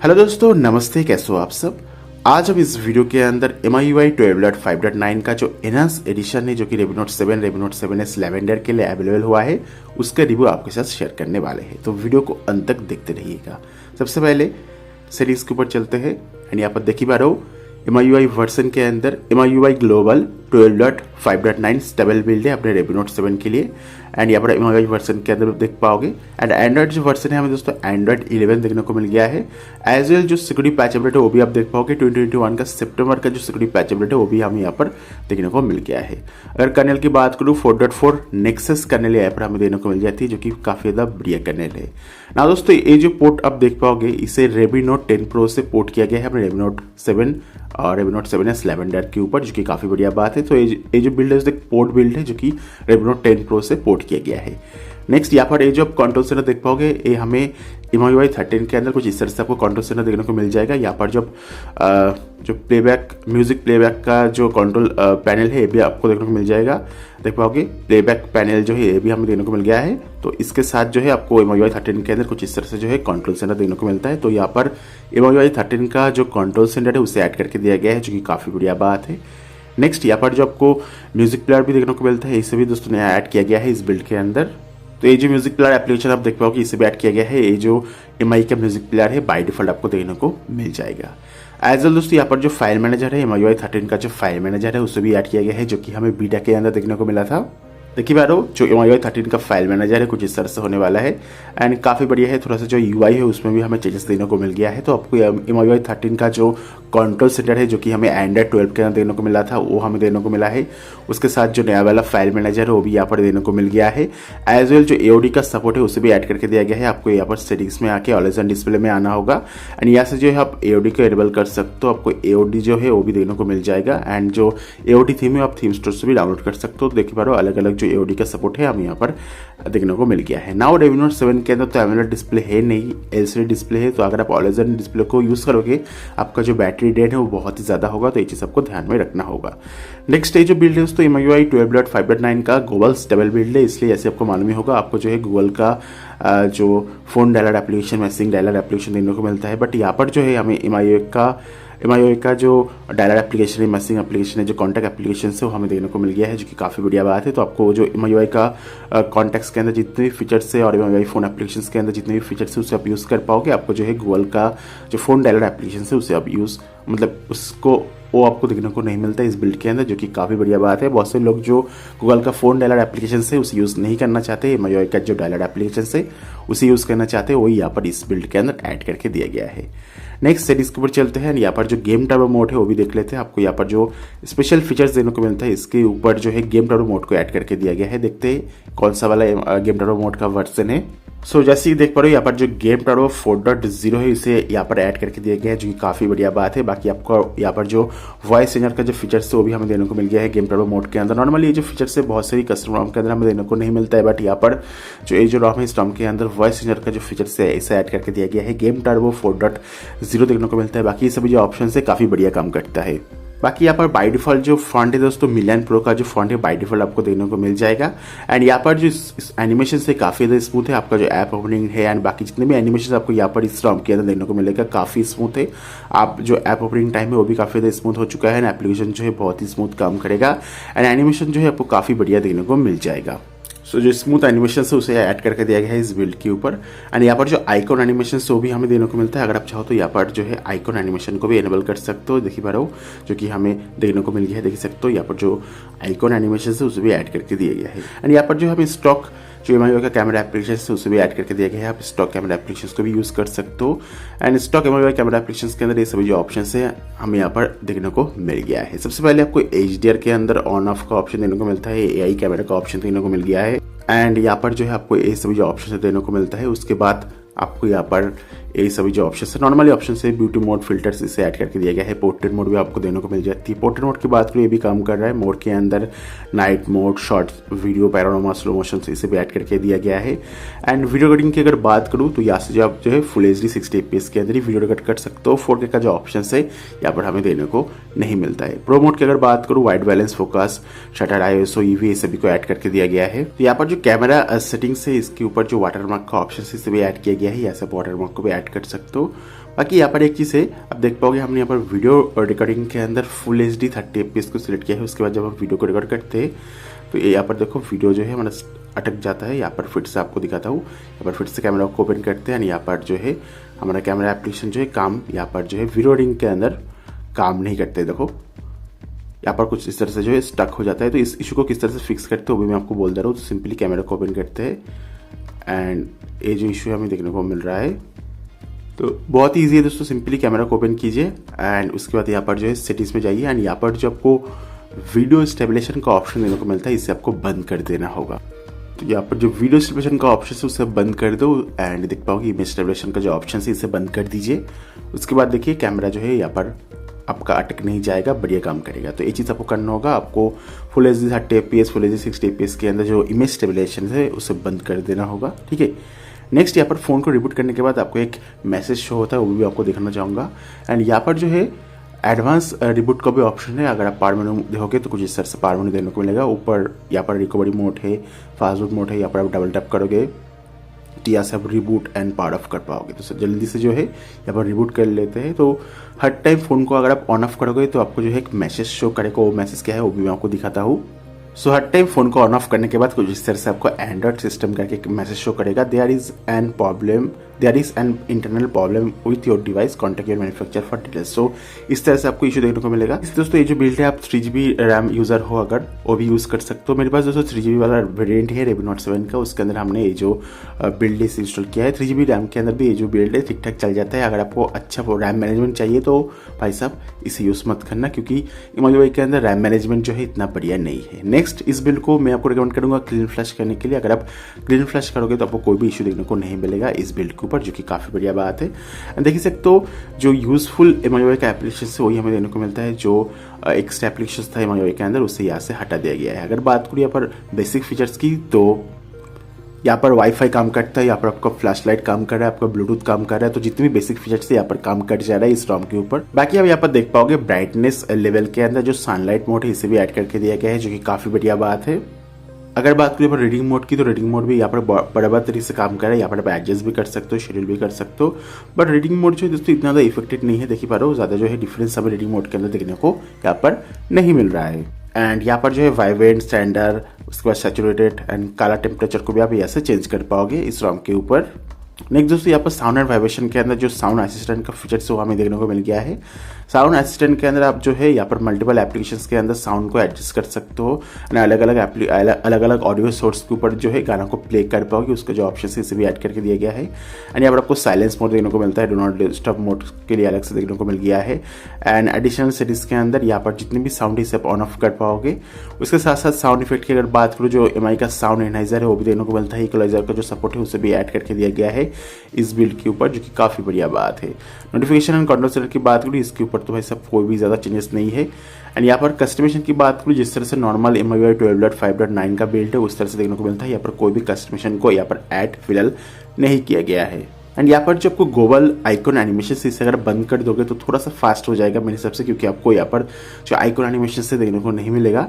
Hello दोस्तों, नमस्ते। कैसे हो आप सब। आज हम इस वीडियो के अंदर MIUI 12.5.9 का जो एनहांस एडिशन है, जो कि Redmi Note 7, Redmi Note 7s lavender के लिए अवेलेबल हुआ है, उसका रिव्यू आपके साथ शेयर करने वाले हैं। तो वीडियो को अंत तक देखते रहिएगा। सबसे पहले सेटिंग्स के ऊपर चलते हैं एंड यहाँ पर देखी पा रहे हो MIUI वर्जन के अंदर MIUI ग्लोबल 12.5.9 स्टेबल बिल्ड है अपने Redmi Note 7 के लिए। एंड यहाँ पर MIUI वर्जन के अंदर देख पाओगे। एंड एंड्रॉइड जो वर्जन है हमें दोस्तों एंड्रॉइड 11 देखने को मिल गया है। एज वेल जो सिक्योरिटी पैच अपडेट है वो भी आप देख पाओगे। 2021 का सितंबर का जो सिक्योरिटी पैच अपडेट है वो भी हमें यहाँ पर देखने को मिल गया है। अगर कर्नेल की बात करूँ 4.4 नेक्सस कर्नेल यहाँ पर हमें देखने को मिल जाती है, जो कि काफ़ी ज़्यादा बढ़िया कर्नेल है। ना दोस्तों, ये जो पोर्ट आप देख पाओगे इसे Redmi Note 10 Pro से पोर्ट किया गया है अपने Redmi Note 7 और Redmi Note 7s लैवेंडर के ऊपर, जो कि काफ़ी बढ़िया बात है। तो ये जो बिल्ड है एक पोर्ट बिल्ड है, जो कि Redmi Note 10 Pro से पोर्ट किया गया है। नेक्स्ट यहाँ पर ये जो आप कंट्रोल सेंटर देख पाओगे, ये हमें MIUI 13 के अंदर कुछ इस तरह से आपको कंट्रोल सेंटर देखने को मिल जाएगा। यहाँ पर जो प्लेबैक म्यूजिक प्लेबैक का जो कंट्रोल पैनल है ये भी आपको देखने को मिल जाएगा। देख पाओगे प्लेबैक पैनल जो है ये भी हमें देखने को मिल गया है। तो इसके साथ जो है आपको MIUI 13 के अंदर कुछ इस तरह से जो है कंट्रोल सेंटर देखने को मिलता है। तो यहाँ पर MIUI 13 का जो कंट्रोल सेंटर है उसे ऐड करके दिया गया है, जो कि काफ़ी बढ़िया बात है। नेक्स्ट यहाँ पर जो आपको म्यूजिक प्लेयर भी देखने को मिलता है, इसे भी दोस्तों नया ऐड किया गया है इस बिल्ड के अंदर। तो ये जो म्यूजिक प्लेयर एप्लीकेशन आप देख पाओगे इसे भी ऐड किया गया है। ये जो MI का म्यूजिक प्लेयर है बाय डिफॉल्ट आपको देखने को मिल जाएगा। एज वेल दोस्तों यहाँ पर जो फाइल मैनेजर है MIUI 13 का जो फाइल मैनेजर है उसे भी ऐड किया गया है, जो कि हमें बीटा के अंदर देखने को मिला था। देखिए बारो जो MIUI 13 का फाइल मैनेजर है कुछ इस तरह से होने वाला है एंड काफ़ी बढ़िया है। थोड़ा सा जो UI है उसमें भी हमें चेंजेस देने को मिल गया है। तो आपको MIUI 13 का जो कंट्रोल सेंटर है, जो कि हमें एंड्रॉइड 12 के अंदर देखने को मिला था, वो हमें देखने को मिला है। उसके साथ जो नया वाला फाइल मैनेजर है वो भी यहाँ पर देने को मिल गया है। एज वेल जो AOD का सपोर्ट है उसे भी ऐड करके दिया गया है। आपको यहाँ पर सेटिंग्स में आके ऑलवेज ऑन डिस्प्ले में आना होगा एंड यहाँ से जो है आप AOD को एनेबल कर सकते हो। आपको AOD जो है वो भी देखने को मिल जाएगा एंड जो AOD थीम है आप थीम स्टोर से भी डाउनलोड कर सकते हो। तो देखिए पारो अलग अलग जो AOD का सपोर्ट है हमें यहाँ पर देखने को मिल गया है। नाउ Redmi Note 7 के अंदर तो एमोलेड डिस्प्ले है नहीं, LCD डिस्प्ले है। तो अगर आप ऑलवेज ऑन डिस्प्ले को यूज़ करोगे आपका जो बैटरी ड्रेन है वो बहुत ही ज़्यादा होगा। तो ये चीज़ आपको ध्यान में रखना होगा। नेक्स्ट ये जो बिल्ड है दोस्तों MIUI 12.5.9 का ग्लोबल स्टेबल बिल्ड है, इसलिए ऐसे आपको मालूम ही होगा। आपको जो है गूगल का जो phone dialer application, messaging dialer application देखने को मिलता है, बट यहाँ पर जो है हमें MIUI का जो डायलर एप्लीकेशन है, मैसेजिंग एप्लीकेशन है, जो कॉन्टैक्ट एप्लीकेशन है वो हमें देखने को मिल गया है, जो कि काफ़ी बढ़िया बात है। तो आपको जो MIUI का कॉन्टैक्ट्स के अंदर जितने भी फीचर्स है और MIUI फ़ोन एप्लीकेशन के अंदर जितने भी फीचर्स है उसे आप यूज़ कर पाओगे। आपको जो है गूगल का जो फ़ोन डायलर एप्लीकेशन है उसे आप वो आपको देखने को नहीं मिलता है इस बिल्ड के अंदर, जो कि काफ़ी बढ़िया बात है। बहुत से लोग जो गूगल का फ़ोन डायलर एप्लीकेशन से उसे यूज़ नहीं करना चाहते, MIUI का जो डायलर एप्लीकेशन से उसे यूज़ करना चाहते हैं, वही यहाँ पर इस बिल्ड के अंदर ऐड करके दिया गया है। नेक्स्ट सेटिंग्स के ऊपर चलते हैं। यहाँ पर जो गेम टर्बो मोड है वो भी देख लेते हैं। आपको यहाँ पर जो स्पेशल फीचर्स देखने को मिलता है इसके ऊपर जो है गेम टर्बो मोड को ऐड करके दिया गया है। देखते हैं कौन सा वाला गेम टर्बो मोड का वर्जन है। सो जैसे कि देख पा रहे हो यहाँ पर जो गेम टर्बो 4.0 है इसे यहाँ पर ऐड करके दिया गया है, जो कि काफ़ी बढ़िया बात है। बाकी आपको यहाँ पर जो वॉइस चेंजर का जो फीचर्स है वो भी हमें देने को मिल गया है गेम टर्बो मोड के अंदर। नॉर्मली ये जो फीचर्स है बहुत सारी कस्टम रॉम के अंदर हमें देने को नहीं मिलता है, बट यहाँ पर जो ये जो रॉम है इस रॉम के अंदर वॉइस चेंजर का जो फीचर्स है इसे ऐड करके दिया गया है। गेम टर्बो 4.0 देखने को मिलता है। बाकी सभी जो ऑप्शन है काफ़ी बढ़िया काम करता है। बाकी यहाँ पर बाय डिफॉल्ट जो फॉन्ट है दोस्तों मिलियन प्रो का जो फॉन्ट है बाय डिफॉल्ट आपको देखने को मिल जाएगा। एंड यहाँ पर जो एनिमेशन से काफ़ी ज़्यादा स्मूथ है। आपका जो ऐप ओपनिंग है एंड बाकी जितने भी एनिमेशन आपको यहाँ पर इस रॉम के अंदर देखने को मिलेगा काफ़ी स्मूथ है। आप जो ऐप ओपनिंग टाइम है वो भी काफ़ी ज़्यादा स्मूथ हो चुका है एंड एप्लीकेशन जो है बहुत ही स्मूथ काम करेगा एंड एनिमेशन जो है आपको काफ़ी बढ़िया देखने को मिल जाएगा। सो जो स्मूथ एनिमेशन है उसे ऐड करके दिया गया है इस बिल्ड के ऊपर। एंड यहाँ पर जो आइकॉन एनिमेशन है वो भी हमें देखने को मिलता है। अगर आप चाहो तो यहाँ पर जो है आइकॉन एनिमेशन को भी एनेबल कर सकते हो। देखिए पा रहे हो जो कि हमें देखने को मिल गया है, देख सकते हो। यहाँ पर जो आइकॉन एनिमेशन है उसे भी ऐड करके दिया गया है। एंड यहाँ पर जो हमें स्टॉक जो MIUI का कैमरा एप्लीकेशन है उसे भी ऐड करके दिया गया है। आप स्टॉक कैमरा एप्लीकेशन को भी यूज़ कर सकते हो and stock MIUI camera application के अंदर ये सभी जो ऑप्शन है हमें यहाँ पर देखने को मिल गया है। सबसे पहले आपको HDR के अंदर ऑन ऑफ का ऑप्शन देने को मिलता है, AI कैमरा का ऑप्शन देने को मिल गया है एंड यहाँ पर जो है आपको ये सभी जो ऑप्शन देने को मिलता है। उसके बाद आपको यहाँ पर ये सभी जो ऑप्शन है नॉर्मली ऑप्शन है ब्यूटी मोड फिल्टर्स इसे ऐड करके दिया गया है। पोर्ट्रेट मोड भी आपको देने को मिल जाती है। पोर्ट्रेट मोड की बात करें ये भी काम कर रहा है। मोड के अंदर night mode, short video, panorama, slow motion इसे भी ऐड करके दिया गया है। एंड वीडियो कटिंग की अगर बात करूँ तो यहाँ से जो आप जो है फुल HD 60 FPS के अंदर ही वीडियो कट कर सकते हो। 4K का जो ऑप्शन है यहाँ पर हमें देने को नहीं मिलता है। प्रो मोड की अगर बात करूँ wide balance, focus, shutter, ISO, EV सभी को ऐड करके दिया गया है। तो यहाँ पर जो कैमरा सेटिंग्स है इसके ऊपर जो वाटरमार्क का ऑप्शन है इसे भी ऐड किया गया है। यहाँ से वाटरमार्क को भी ऐड कर सकते हो। बाकी यहाँ पर एक चीज़ है, आप देख पाओगे हमने यहाँ पर वीडियो रिकॉर्डिंग के अंदर फुल HD 30 FPS को सिलेक्ट किया है। उसके बाद जब हम वीडियो को रिकॉर्ड करते हैं तो ये यहाँ पर देखो वीडियो जो है हमारा अटक जाता है। यहाँ पर फिर से आपको दिखाता हूँ, यहाँ पर फिर से कैमरा को ओपन करते हैं एंड यहाँ पर जो है हमारा कैमरा एप्लीकेशन जो है काम यहाँ पर जो है वीडियो रिकॉर्डिंग के अंदर काम नहीं करते। देखो यहाँ पर कुछ इस तरह से जो है स्टक हो जाता है। तो इस इशू को किस तरह से फिक्स करते हो वो भी मैं आपको बोल दे रहा हूँ। तो सिंपली कैमरा को ओपन करते हैं एंड ये जो इशू हमें देखने को मिल रहा है तो बहुत ही ईजी है दोस्तों। सिंपली कैमरा को ओपन कीजिए एंड उसके बाद यहाँ पर जो है सेटिंग्स में जाइए एंड यहाँ पर जो आपको वीडियो स्टेबलाइजेशन का ऑप्शन देने को मिलता है इसे आपको बंद कर देना होगा। तो यहाँ पर जो वीडियो स्टेबलाइजेशन का ऑप्शन है उसे बंद कर दो एंड देख पाओगे इमेज स्टेबलाइजेशन का जो ऑप्शन है इसे बंद कर दीजिए। उसके बाद देखिए कैमरा जो है यहाँ पर आपका अटक नहीं जाएगा, बढ़िया काम करेगा। तो ये चीज़ आपको करना होगा, आपको full HD 30 FPS full HD 60 FPS के अंदर जो इमेज स्टेबलाइजेशन है उसे बंद कर देना होगा, ठीक है। नेक्स्ट यहाँ पर फ़ोन को रिबूट करने के बाद आपको एक मैसेज शो होता है, वो भी आपको दिखाना चाहूँगा। एंड यहाँ पर जो है एडवांस रिबूट का भी ऑप्शन है। अगर आप पावर मेनू देखोगे तो कुछ इस तरह से पावर मेनू देखने को मिलेगा। ऊपर यहाँ पर रिकवरी मोड है, फास्ट बूट मोड है, यहाँ पर आप डबल टैप करोगे तो यहाँ से आप रिबूट एंड पावर ऑफ कर पाओगे। तो जल्दी से जो है यहाँ पर रिबूट कर लेते हैं। तो हर टाइम फ़ोन को अगर आप ऑन ऑफ करोगे तो आपको जो है एक मैसेज शो करेगा। वो मैसेज क्या है वो भी मैं आपको दिखाता हूँ। सो हर टाइम फ़ोन को ऑन ऑफ करने के बाद कुछ इस तरह से आपको एंड्रॉइड सिस्टम करके एक मैसेज शो करेगा, there is an internal problem with your device, contact your manufacturer for details. So इस तरह से आपको इशू देखने को मिलेगा। दोस्तों ये जो बिल्ड है आप 3GB रैम यूज़र हो अगर वो भी यूज़ कर सकते हो। मेरे पास दोस्तों 3GB वाला वेरिएंट है Redmi Note 7 का, उसके अंदर हमने ये जो बिल्ड इसे इंस्टॉल किया है। 3GB रैम के अंदर भी ये जो बिल्ड है ठीक ठाक चल जाता है। अगर आपको अच्छा रैम मैनेजमेंट चाहिए तो भाई साहब इसे यूज़ मत करना, क्योंकि MIUI के अंदर रैम मैनेजमेंट जो है इतना बढ़िया नहीं है। नेक्स्ट इस बिल्ड को मैं आपको रिकमेंड करूँगा क्लीन फ्लैश करने के लिए। अगर आप क्लीन फ्लैश करोगे तो आपको कोई भी इशू देखने को नहीं मिलेगा इस बिल्ड के ऊपर, जो कि काफ़ी बढ़िया बात है। देख सकते हो जो यूजफुल MIUI का एप्लीकेशन है वही हमें देखने को मिलता है। जो एक्स्ट्रा एप्लीकेशन था MIUI के अंदर उससे यहाँ से हटा दिया गया है। अगर बात करूँ यहाँ पर बेसिक फीचर्स की तो यहाँ पर वाईफाई काम करता है, यहाँ पर आपका फ्लैश लाइट काम कर रहा है, आपका ब्लूटूथ काम कर रहा है। तो जितने भी बेसिक फीचर्स थे यहाँ पर काम कर जा रहा है इस रॉम के ऊपर। बाकी आप यहाँ पर देख पाओगे ब्राइटनेस लेवल के अंदर जो सनलाइट मोड है इसे भी ऐड करके दिया गया है, जो कि काफ़ी बढ़िया बात है। अगर बात करें रीडिंग मोड की तो रीडिंग मोड भी यहाँ पर बराबर तरीके से काम कर रहा है। यहाँ पर आप एडजस्ट भी कर सकते हो, शेड्यूल भी कर सकते हो। बट रीडिंग मोड जो है दोस्तों इतना ज़्यादा इफेक्टिव नहीं है, देखिए पा रहे हो ज़्यादा जो है डिफरेंस हमें रीडिंग मोड के अंदर देखने को यहाँ पर नहीं मिल रहा है। एंड यहाँ पर जो है वाइब्रेंट, स्टैंडर्ड, उसके बाद सैचुरेटेड एंड काला टेम्परेचर को भी आप यहाँ से चेंज कर पाओगे इस रॉम के ऊपर। नेक्स्ट दोस्तों यहाँ पर साउंड एंड वाइब्रेशन के अंदर जो साउंड असिस्टेंट का फीचर्स है वो हमें देखने को मिल गया है। साउंड असिस्टेंट के अंदर आप जो है यहाँ पर मल्टीपल एप्लीकेशंस के अंदर साउंड को एडजस्ट कर सकते हो एंड अलग अलग ऑडियो सोर्स के ऊपर जो है गाना को प्ले कर पाओगे। उसका जो ऑप्शन है इसे भी ऐड करके दिया गया है। एंड यहाँ पर आपको साइलेंस मोड देखने को मिलता है, डू नॉट डिस्टर्ब मोड के लिए अलग से देखने को मिल गया है। एंड एडिशनल सेटिंग्स के अंदर यहाँ पर जितने भी साउंड है इसे आप ऑन ऑफ कर पाओगे। उसके साथ साथ साउंड इफेक्ट की अगर बात करूँ जो MI का साउंड एनालाइजर है वो भी देखने को मिलता है। इक्वलाइजर का जो सपोर्ट है उसे भी ऐड करके दिया गया है इस बिल्ड के ऊपर, जो कि काफ़ी बढ़िया बात है। नोटिफिकेशन एंड कंट्रोल सेंटर की बात करूँ इसके ऊपर तो भाई सब कोई भी ज़्यादा चेंजेस नहीं है। एंड यहाँ पर कस्टमाइजेशन की बात करूँ जिस तरह से नॉर्मल MIUI 12.5.9 का बिल्ड है उस तरह से देखने को मिलता है। यहाँ पर कोई भी कस्टमाइजेशन को यहाँ पर ऐड फिलहाल नहीं किया गया है। एंड यहाँ पर जो आपको ग्लोबल आइकॉन एनिमेशन से इसे अगर बंद कर दोगे तो थोड़ा सा फास्ट हो जाएगा मेरे हिसाब से, क्योंकि आपको यहाँ पर जो आइकॉन एनिमेशन से देखने को नहीं मिलेगा।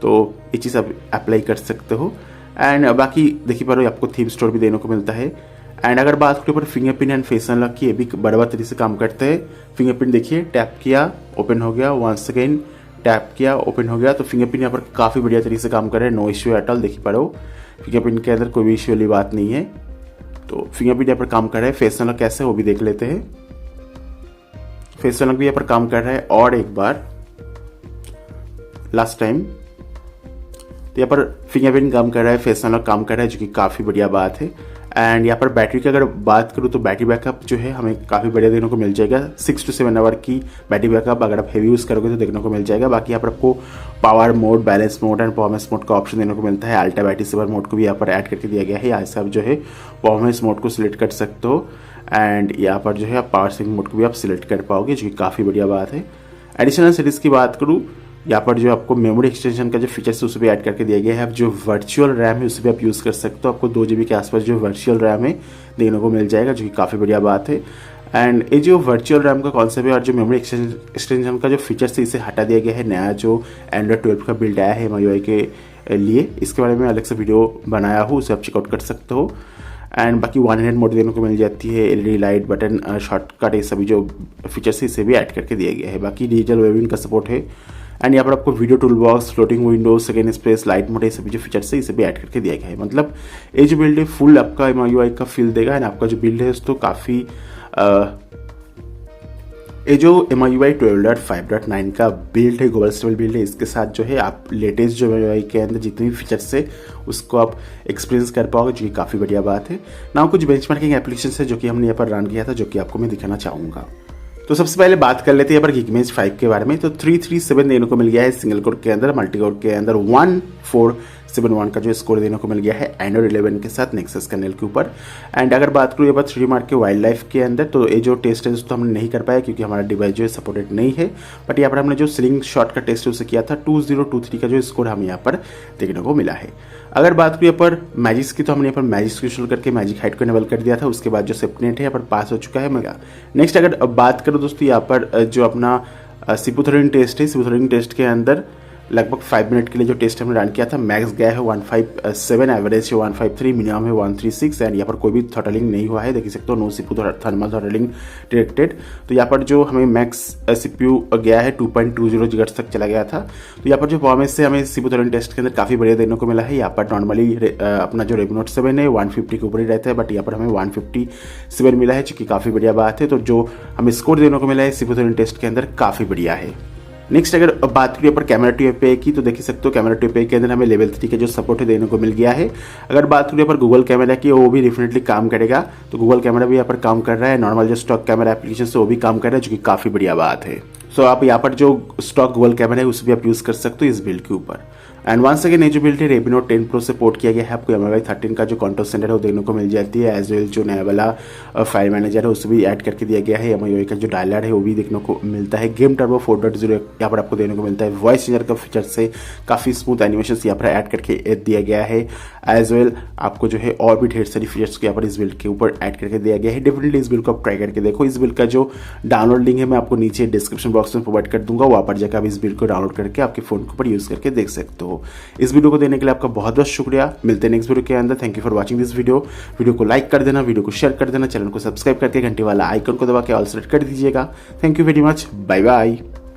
तो ये चीज़ आप अप्लाई कर सकते हो। एंड बाकी देखिए पर आपको थीम स्टोर भी देने को मिलता है। एंड अगर बात करें पर फिंगरप्रिंट एंड फेस अनलॉक की, ये भी बराबर तरीके से काम करते हैं। फिंगरप्रिंट देखिए टैप किया ओपन हो गया, वंस अगेन टैप किया ओपन हो गया। तो फिंगरप्रिंट यहाँ पर काफ़ी बढ़िया तरीके से काम कर रहा है, नो इश्यू एट ऑल। देखिए पा रहे हो फिंगरप्रिंट के अंदर कोई भी इश्यू वाली बात नहीं है। तो फिंगरप्रिंट यहाँ पर काम कर रहा है। फेस अनलॉक कैसे वो भी देख लेते हैं। फेस अनलॉक भी यहाँ पर काम कर रहा है। और एक बार लास्ट टाइम तो यहाँ पर फिंगरप्रिंट काम कर रहा है, फेस अनलॉक काम कर रहा है, जो कि काफ़ी बढ़िया बात है। एंड यहाँ पर बैटरी की अगर बात करूँ तो बैटरी बैकअप जो है हमें काफ़ी बढ़िया देखने को मिल जाएगा। 6 to 7 आवर की बैटरी बैकअप अगर आप हेवी यूज़ करोगे तो देखने को मिल जाएगा। बाकी यहाँ पर आपको power mode, balance mode and performance mode का ऑप्शन देने को मिलता है। अल्ट्रा बैटरी सेवर मोड को भी यहाँ पर ऐड करके दिया गया है। यहाँ से आप जो है परफॉर्मेंस मोड को सिलेक्ट कर सकते हो। एंड यहाँ पर जो है आप पावर सेविंग मोड को भी आप सिलेक्ट कर पाओगे, जो कि काफ़ी बढ़िया बात है। एडिशनल सेटिंग्स की बात करूँ यहाँ पर जो आपको मेमोरी एक्सटेंशन का जो फीचर्स है उसे भी ऐड करके दिया गया है। अब जो वर्चुअल रैम है उसे भी आप यूज़ कर सकते हो। आपको 2 GB के आसपास जो वर्चुअल रैम है देखने को मिल जाएगा, जो कि काफ़ी बढ़िया बात है। एंड ये जो वर्चुअल रैम का कॉन्सेप्ट है और जो मेमोरी एक्सटेंशन का जो फीचर्स है इसे हटा दिया गया है। नया जो एंड्रॉइड 12 का बिल्ड आया है MIUI के लिए, इसके बारे में अलग से वीडियो बनाया हूँ, उसे आप चेकआउट कर सकते हो। एंड बाकी 1 हैंड मोड देने को मिल जाती है, एलईडी लाइट, बटन, शॉर्टकट, ये सभी जो फीचर्स है इसे भी ऐड करके दिया गया है। बाकी डिजिटल वेविंग का सपोर्ट है एंड यहाँ पर आपको video tool box, floating window, second space, light mode, ये सभी जो फीचर्स है इसे भी ऐड करके दिया गया है। मतलब ये जो बिल्ड है फुल आपका MIUI का फील देगा एंड आपका जो बिल्ड है तो काफ़ी ये जो MIUI 12.5.9 का बिल्ड है, ग्लोबल स्टेबल बिल्ड है, इसके साथ जो है आप लेटेस्ट जो MIUI के अंदर जितनी भी फीचर्स है उसको आप एक्सपीरियंस कर पाओगे, जो कि काफ़ी बढ़िया बात है ना। कुछ बेंचमार्किंग एप्लीकेशन है जो कि हमने यहाँ पर रन किया था, जो कि आपको मैं दिखाना चाहूँगा। तो सबसे पहले बात कर लेते हैं यहाँ पर Geekbench 5 के बारे में। तो 337 देने को मिल गया है सिंगल कोर के अंदर, मल्टी कोर के अंदर 1471 का जो स्कोर देने को मिल गया है एंड्रॉइड 11 के साथ नेक्सस कर्नेल के ऊपर। एंड अगर बात करूँ यहाँ पर 3D मार्क के वाइल्ड लाइफ के अंदर, तो ये जो टेस्ट है तो हमने नहीं कर पाया क्योंकि हमारा डिवाइस जो है सपोर्टेड नहीं है। बट यहाँ पर हमने जो स्लिंग शॉट का टेस्ट है उसे किया था, 2023 का जो स्कोर हमें यहाँ पर देखने को मिला है। अगर बात करूँ यहाँ पर मैजिक्स की, तो हमने यहाँ पर मैजिक्स को इंस्टॉल करके मैजिक हाइट को इनेबल कर दिया था। उसके बाद जो सेफ्टनेट है यहाँ पर पास हो चुका है मेगा। नेक्स्ट अगर बात करूँ दोस्तों यहाँ पर जो अपना सिपुथरिन टेस्ट है, सिपुथरिन टेस्ट के अंदर लगभग 5 मिनट के लिए जो टेस्ट हमने रन किया था, मैक्स गया है 157, एवरेज है 153, मिनिमम है 136 एंड यहाँ पर कोई भी थ्रॉटलिंग नहीं हुआ है, देख सकते हो, no CPU thermal throttling detected. तो यहाँ पर जो हमें मैक्स सीपीयू गया है 2.20 GHz तक चला गया था। तो यहाँ पर जो परफॉर्मेंस से हमें सीपीयू थ्रॉटलिंग टेस्ट के अंदर काफ़ी बढ़िया देने को मिला है। यहाँ पर नॉर्मली अपना जो Redmi Note 7 है 150 के ऊपर ही रहता है, बट यहाँ पर हमें 157 मिला है, जो कि काफ़ी बढ़िया बात है। तो जो हमें स्कोर देने को मिला है सीपीयू थ्रॉटलिंग टेस्ट के अंदर काफ़ी बढ़िया है। नेक्स्ट अगर बात करिए पर कैमरा टू एपीआई की, तो देख सकते हो कैमरा टू एपीआई के अंदर हमें लेवल 3 का जो सपोर्ट है देने को मिल गया है। अगर बात करिए पर गूगल कैमरा की, वो भी डेफिनेटली काम करेगा, तो गूगल कैमरा भी यहाँ पर काम कर रहा है। नॉर्मल जो स्टॉक कैमरा एप्लीकेशन है वो भी काम कर रहा है, जो कि काफ़ी बढ़िया बात है। सो आप यहाँ पर जो स्टॉक गूगल कैमरा है उसे भी आप यूज़ कर सकते हो इस बिल्ड के ऊपर। एंड वंस अगेन ये जो बिल्ड है Redmi Note 10 Pro से पोर्ट किया गया है। आपको MIUI 13 का जो कंट्रोल सेंटर है वो देखने को मिल जाती है, एज वेल जो नया वाला फाइल मैनेजर है उसे भी ऐड करके दिया गया है। MIUI का जो डायलर है वो भी देखने को मिलता है। गेम टर्बो 4.0 यहाँ पर आपको देखने को मिलता है। वॉइस चेंजर का फीचर से काफ़ी स्मूथ एनिमेशन यहाँ पर ऐड करके दिया गया है। एज वेल आपको जो है और भी ढेर सारी फीचर्स को यहाँ पर इस बिल्ड के ऊपर ऐड करके दिया गया है। डेफिनेटली इस बिल्ड को आप ट्राई करके देखो। इस बिल्ड का जो डाउनलोड लिंक है मैं आपको नीचे डिस्क्रिप्शन बॉक्स में प्रोवाइड कर दूंगा, वहाँ पर जाकर आप इस बिल्ड को डाउनलोड करके आपके फोन के ऊपर यूज़ करके देख सकते हो। इस वीडियो को देने के लिए आपका बहुत बहुत शुक्रिया। मिलते हैं नेक्स्ट वीडियो के अंदर। Thank you for watching this video. Video को लाइक कर देना, वीडियो को शेयर कर देना, चैनल को सब्सक्राइब करके घंटे वाला आइकन को दबा के ऑल सेलेक्ट कर दीजिएगा। Thank you very much, bye bye.